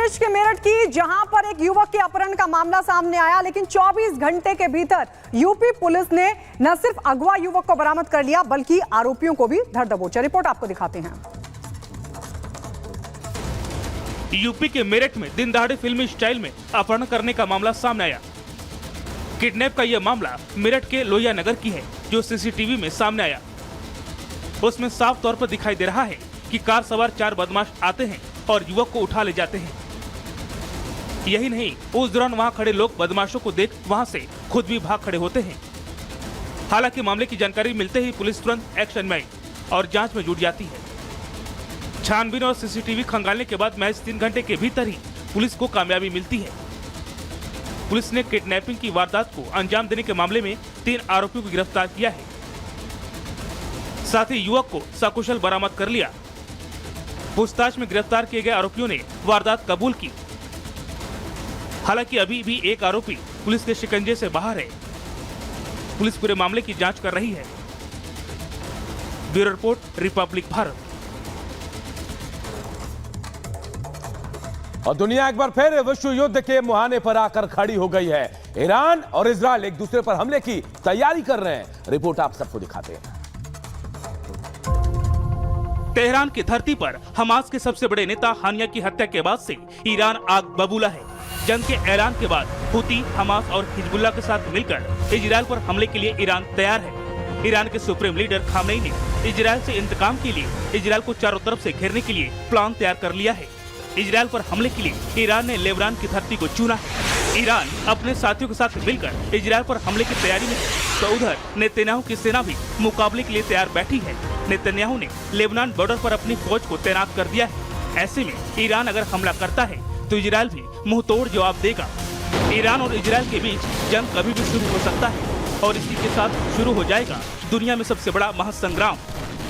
प्रदेश के मेरठ की, जहां पर एक युवक के अपहरण का मामला सामने आया, लेकिन 24 घंटे के भीतर यूपी पुलिस ने न सिर्फ अगवा युवक को बरामद कर लिया बल्कि आरोपियों को भी धर दबोचा। रिपोर्ट आपको दिखाते हैं। यूपी के मेरठ में दिन दहाड़े फिल्मी स्टाइल में अपहरण करने का मामला सामने आया। किडनैप का यह मामला मेरठ के लोहिया नगर की है, जो सीसीटीवी में सामने आया। उसमें साफ तौर पर दिखाई दे रहा है कि कार सवार 4 बदमाश आते हैं और युवक को उठा ले जाते हैं। यही नहीं, उस दौरान वहां खड़े लोग बदमाशों को देख वहां से खुद भी भाग खड़े होते हैं। हालांकि मामले की जानकारी मिलते ही पुलिस तुरंत एक्शन में आई और जांच में जुट जाती है। छानबीन और सीसीटीवी खंगालने के बाद महज 3 घंटे के भीतर ही पुलिस को कामयाबी मिलती है। पुलिस ने किडनैपिंग की वारदात को अंजाम देने के मामले में 3 आरोपियों को गिरफ्तार किया है। साथ ही युवक को सकुशल बरामद कर लिया। पूछताछ में गिरफ्तार किए गए आरोपियों ने वारदात कबूल की। हालांकि अभी भी एक आरोपी पुलिस के शिकंजे से बाहर है। पुलिस पूरे मामले की जांच कर रही है। Bureau report, Republic Bharat. और दुनिया एक बार फिर विश्व युद्ध के मुहाने पर आकर खड़ी हो गई है। ईरान और इजराइल एक दूसरे पर हमले की तैयारी कर रहे हैं। रिपोर्ट आप सबको दिखाते हैं। तेहरान की धरती पर हमास के सबसे बड़े नेता हानिया की हत्या के बाद से ईरान आग बबूला है। जंग के ऐलान के बाद हुती, हमास और हिजबुल्लाह के साथ मिलकर इजराइल पर हमले के लिए ईरान तैयार है। ईरान के सुप्रीम लीडर खामेनी ने इजराइल से इंतकाम के लिए इजराइल को चारों तरफ से घेरने के लिए प्लान तैयार कर लिया है। इजराइल पर हमले के लिए ईरान ने लेबनान की धरती को चुना है। ईरान अपने साथियों के साथ मिलकर इजराइल पर हमले की तैयारी में है, तो उधर नेतन्याहू की सेना भी मुकाबले के लिए तैयार बैठी है। नेतन्याहू ने लेबनान बॉर्डर पर अपनी फौज को तैनात कर दिया है। ऐसे में ईरान अगर हमला करता है तो इजराइल भी मुंह तोड़ जवाब देगा। ईरान और इजराइल के बीच जंग कभी भी शुरू हो सकता है और इसी के साथ शुरू हो जाएगा दुनिया में सबसे बड़ा महासंग्राम।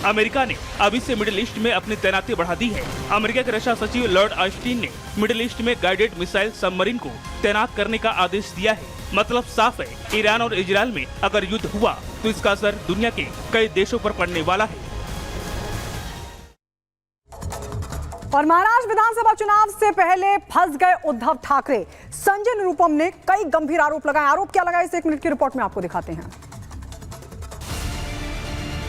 अमेरिका ने अभी से मिडिल ईस्ट में अपनी तैनाती बढ़ा दी है। अमेरिका के रक्षा सचिव लॉर्ड ऑस्टिन ने मिडिल ईस्ट में गाइडेड मिसाइल सबमरीन को तैनात करने का आदेश दिया है। मतलब साफ है, ईरान और इजराइल में अगर युद्ध हुआ तो इसका असर दुनिया के कई देशों पर पड़ने वाला है। और महाराष्ट्र विधानसभा चुनाव से पहले फंस गए उद्धव ठाकरे। संजय निरुपम ने कई गंभीर आरोप लगाए। आरोप क्या लगाए, इसे 1 मिनट की रिपोर्ट में आपको दिखाते हैं।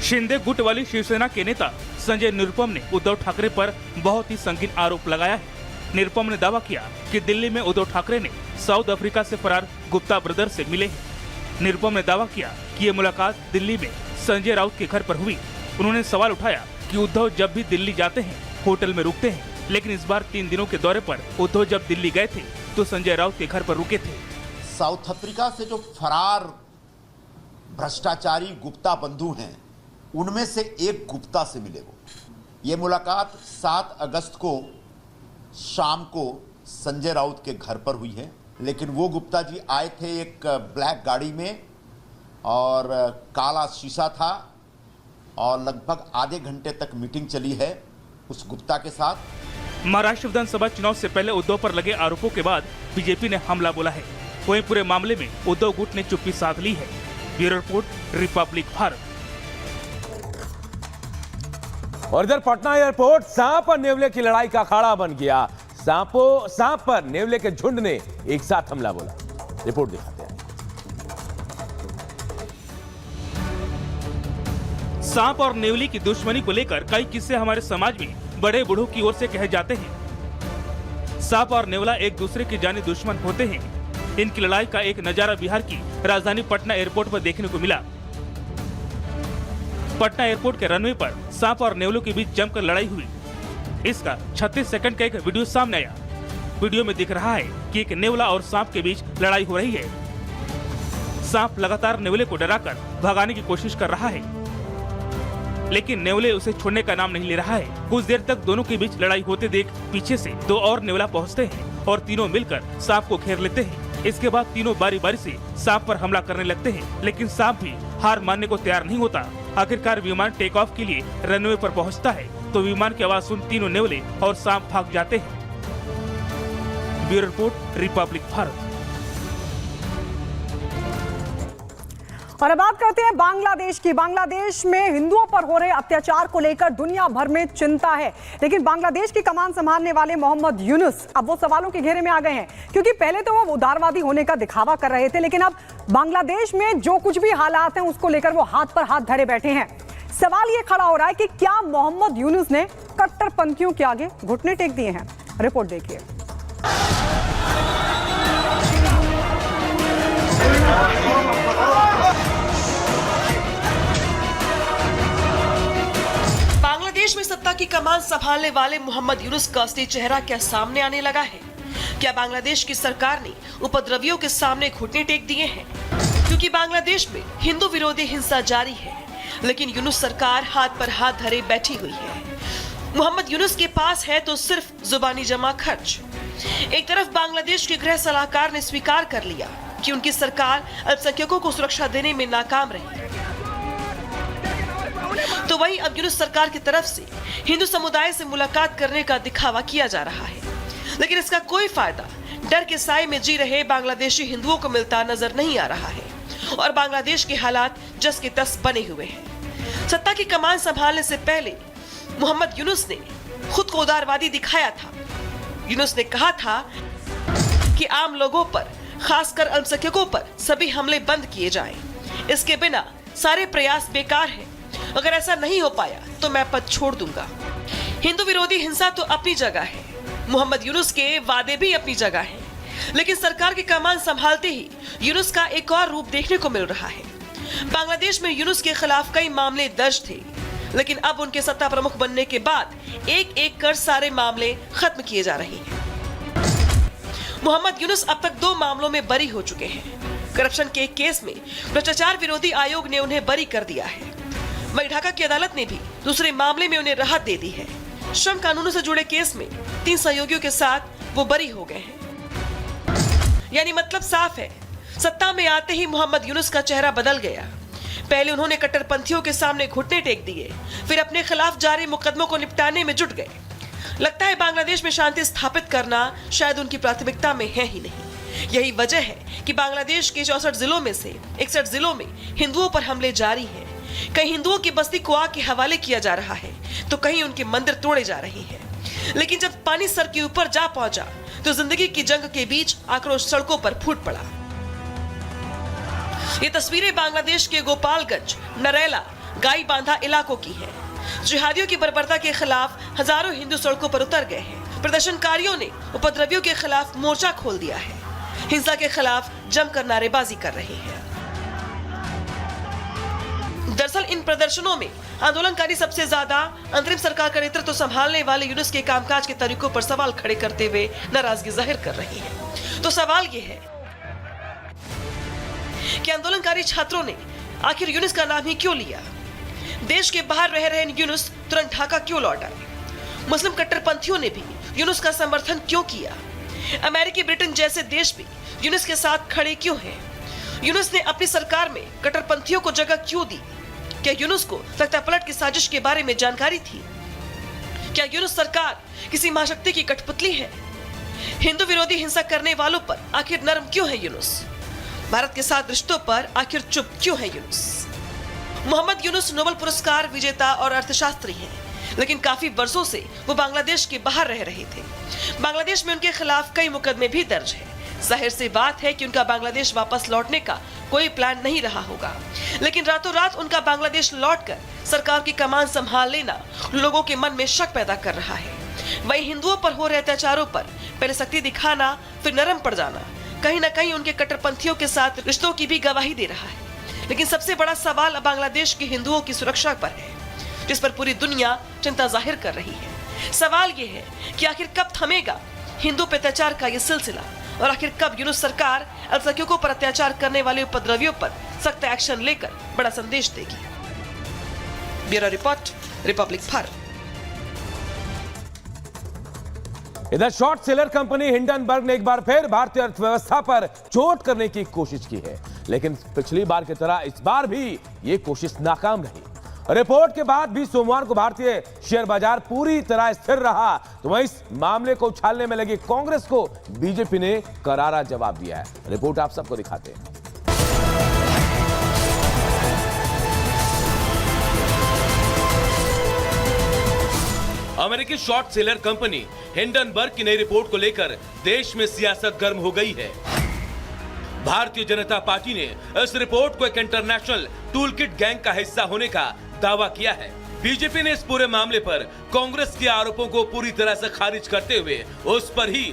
शिंदे गुट वाली शिवसेना के नेता संजय निरुपम ने उद्धव ठाकरे पर बहुत ही संगीन आरोप लगाया है। निरुपम ने दावा किया कि दिल्ली में उद्धव ठाकरे ने साउथ अफ्रीका से फरार गुप्ता ब्रदर से मिले हैं। निरुपम ने दावा किया कि ये मुलाकात दिल्ली में संजय राउत के घर पर हुई। उन्होंने सवाल उठाया कि उद्धव जब भी दिल्ली जाते हैं होटल में रुकते हैं, लेकिन इस बार 3 दिनों के दौरे पर उद्धव जब दिल्ली गए थे तो संजय राउत के घर पर रुके थे। साउथ अफ्रीका से जो फरार भ्रष्टाचारी गुप्ता बंधु हैं, उनमें से एक गुप्ता से मिले वो। ये मुलाकात 7 अगस्त को शाम को संजय राउत के घर पर हुई है। लेकिन वो गुप्ता जी आए थे एक ब्लैक गाड़ी में और काला शीशा था और लगभग आधे घंटे तक मीटिंग चली है उस गुप्ता के साथ। महाराष्ट्र विधानसभा चुनाव से पहले उद्धव पर लगे आरोपों के बाद बीजेपी ने हमला बोला है। वहीं पूरे मामले में उद्धव गुट ने चुप्पी साध ली है। Bureau report, Republic Bharat. और इधर पटना एयरपोर्ट सांप और नेवले की लड़ाई का अखाड़ा बन गया। सांप पर नेवले के झुंड ने एक साथ हमला बोला। रिपोर्ट दिखाते हैं। सांप और नेवली की दुश्मनी को लेकर कई किस्से हमारे समाज में बड़े बूढ़ों की ओर से कहे जाते हैं। सांप और नेवला एक दूसरे के जानी दुश्मन होते हैं। इनकी लड़ाई का एक नजारा बिहार की राजधानी पटना एयरपोर्ट पर देखने को मिला। पटना एयरपोर्ट के रनवे पर सांप और नेवलों के बीच जमकर लड़ाई हुई। इसका 36 सेकंड का एक वीडियो सामने आया। वीडियो में दिख रहा है कि एक नेवला और सांप के बीच लड़ाई हो रही है। सांप लगातार नेवले को डराकर भगाने की कोशिश कर रहा है, लेकिन नेवले उसे छोड़ने का नाम नहीं ले रहा है। कुछ देर तक दोनों के बीच लड़ाई होते देख पीछे से 2 और नेवला पहुंचते हैं और तीनों मिलकर सांप को घेर लेते हैं। इसके बाद तीनों बारी बारी से सांप पर हमला करने लगते हैं, लेकिन सांप भी हार मानने को तैयार नहीं होता। आखिरकार विमान टेक ऑफ के लिए रनवे पर पहुंचता है तो विमान की आवाज सुन तीनों नेवले और सांप भाग जाते हैं। Bureau report, Republic Bharat. और अब बात करते हैं बांग्लादेश की। बांग्लादेश में हिंदुओं पर हो रहे अत्याचार को लेकर दुनिया भर में चिंता है, लेकिन बांग्लादेश की कमान संभालने वाले मोहम्मद यूनुस अब वो सवालों के घेरे में आ गए हैं, क्योंकि पहले तो वो उदारवादी होने का दिखावा कर रहे थे, लेकिन अब बांग्लादेश में जो कुछ भी हालात हैं उसको लेकर वो हाथ पर हाथ धरे बैठे हैं। सवाल ये खड़ा हो रहा है कि क्या मोहम्मद यूनुस ने कट्टरपंथियों के आगे घुटने टेक दिए हैं? रिपोर्ट देखिए। बांग्लादेश में सत्ता की कमान संभालने वाले मोहम्मद यूनुस का असली चेहरा क्या सामने आने लगा है? क्या बांग्लादेश की सरकार ने उपद्रवियों के सामने घुटने टेक दिए हैं? क्योंकि बांग्लादेश में हिंदू विरोधी हिंसा जारी है, लेकिन यूनुस सरकार हाथ पर हाथ धरे बैठी हुई है। मोहम्मद यूनुस के पास है तो सिर्फ जुबानी जमा खर्च। एक तरफ बांग्लादेश के गृह सलाहकार ने स्वीकार कर लिया कि उनकी सरकार अल्पसंख्यकों को सुरक्षा देने में नाकाम रही, तो वहीं अब यूनुस सरकार की तरफ से हिंदू समुदाय से मुलाकात करने का दिखावा किया जा रहा है, लेकिन इसका कोई फायदा डर के साए में जी रहे बांग्लादेशी हिंदुओं को मिलता नजर नहीं आ रहा है और बांग्लादेश के हालात जस के तस बने हुए हैं। सत्ता की कमान संभालने से पहले मोहम्मद यूनुस ने खुद को उदारवादी दिखाया था। यूनुस ने कहा था कि आम लोगों पर, खासकर अल्पसंख्यकों पर सभी हमले बंद किए जाएं। इसके बिना सारे प्रयास बेकार हैं। अगर ऐसा नहीं हो पाया तो मैं पद छोड़ दूंगा। हिंदू विरोधी हिंसा तो अपनी जगह है, मोहम्मद यूनुस के वादे भी अपनी जगह हैं, लेकिन सरकार की कमान संभालते ही यूनुस का एक और रूप देखने को मिल रहा है। बांग्लादेश में यूनुस के खिलाफ कई मामले दर्ज थे, लेकिन अब उनके सत्ता प्रमुख बनने के बाद एक एक कर सारे मामले खत्म किए जा रहे हैं। मोहम्मद यूनुस अब तक 2 मामलों में बरी हो चुके हैं। करप्शन के एक केस में भ्रष्टाचार विरोधी आयोग ने उन्हें बरी कर दिया है। वहीं ढाका की अदालत ने भी दूसरे मामले में उन्हें राहत दे दी है। श्रम कानूनों से जुड़े केस में 3 सहयोगियों के साथ वो बरी हो गए हैं। यानी मतलब साफ है, सत्ता में आते ही मोहम्मद यूनुस का चेहरा बदल गया। पहले उन्होंने कट्टरपंथियों के सामने घुटने टेक दिए, फिर अपने खिलाफ जारी मुकदमों को निपटाने में जुट गए। लगता है बांग्लादेश में शांति स्थापित करना शायद उनकी प्राथमिकता में है ही नहीं। यही वजह है कि बांग्लादेश के 64 जिलों में से 61 जिलों में हिंदुओं पर हमले जारी हैं। कहीं हिंदुओं की बस्ती को आग के हवाले किया जा रहा है, तो कहीं उनके मंदिर तोड़े जा रहे हैं। लेकिन जब पानी सर के ऊपर जा पहुंचा तो जिंदगी की जंग के बीच आक्रोश सड़कों पर फूट पड़ा। ये तस्वीरें बांग्लादेश के गोपालगंज, नरेला, गाई बांधा इलाकों की हैं। जिहादियों की बर्बरता के खिलाफ हजारों हिंदू सड़कों पर उतर गए हैं। प्रदर्शनकारियों ने उपद्रवियों के खिलाफ मोर्चा खोल दिया है, हिंसा के खिलाफ जमकर नारेबाजी कर रहे हैं। दरअसल इन प्रदर्शनों में आंदोलनकारी सबसे ज्यादा अंतरिम सरकार का नेतृत्व संभालने वाले यूनुस के कामकाज के तरीकों पर सवाल खड़े करते हुए नाराजगी जाहिर कर रहे हैं। तो सवाल ये है कि आंदोलनकारी छात्रों ने आखिर यूनुस का नाम ही क्यों लिया? देश के बाहर रह रहे यूनुस तुरंत ढाका क्यों लौट आए? मुस्लिम कट्टरपंथियों ने भी यूनुस का समर्थन क्यों किया? अमेरिकी, ब्रिटेन जैसे देश भी यूनुस के साथ खड़े क्यों हैं? यूनुस ने अपनी सरकार में कट्टरपंथियों को जगह क्यों दी? क्या यूनुस को तख्तापलट की साजिश के बारे में जानकारी थी? क्या यूनुस सरकार किसी महाशक्ति की कठपुतली है? हिंदू विरोधी हिंसा करने वालों पर आखिर नरम क्यों है यूनुस? भारत के साथ रिश्तों पर आखिर चुप क्यों है यूनुस? मोहम्मद यूनुस नोबेल पुरस्कार विजेता और अर्थशास्त्री हैं, लेकिन काफी वर्षों से वो बांग्लादेश के बाहर रह रहे थे। बांग्लादेश में उनके खिलाफ कई मुकदमे भी दर्ज हैं। जाहिर सी बात है कि उनका बांग्लादेश वापस लौटने का कोई प्लान नहीं रहा होगा, लेकिन रातों रात उनका बांग्लादेश लौटकर सरकार की कमान संभाल लेना लोगों के मन में शक पैदा कर रहा है। वहीं हिंदुओं पर हो रहे अत्याचारों पर पहले सख्ती दिखाना, फिर नरम पड़ जाना कहीं न कहीं उनके कट्टरपंथियों के साथ रिश्तों की भी गवाही दे रहा है। लेकिन सबसे बड़ा सवाल अब बांग्लादेश के हिंदुओं की सुरक्षा पर है, जिस पर पूरी दुनिया चिंता जाहिर कर रही है। सवाल ये है कि आखिर कब थमेगा हिंदू पे अत्याचार का ये सिलसिला, और आखिर कब यूनुस सरकार अल्पसंख्यकों पर अत्याचार करने वाले उपद्रवियों पर सख्त एक्शन लेकर बड़ा संदेश देगी। Bureau report, Republic Bharat. इधर शॉर्ट सेलर कंपनी हिंडनबर्ग ने एक बार फिर भारतीय अर्थव्यवस्था पर चोट करने की कोशिश की है, लेकिन पिछली बार की तरह इस बार भी ये कोशिश नाकाम रही। रिपोर्ट के बाद भी सोमवार को भारतीय शेयर बाजार पूरी तरह स्थिर रहा, तो वहीं इस मामले को उछालने में लगी कांग्रेस को बीजेपी ने करारा जवाब दिया है। रिपोर्ट आप सबको दिखाते हैं। अमेरिकी शॉर्ट सेलर कंपनी हिंडनबर्ग की नई रिपोर्ट को लेकर देश में सियासत गर्म हो गई है। भारतीय जनता पार्टी ने इस रिपोर्ट को एक इंटरनेशनल टूलकिट गैंग का हिस्सा होने का दावा किया है। बीजेपी ने इस पूरे मामले पर कांग्रेस के आरोपों को पूरी तरह से खारिज करते हुए उस पर ही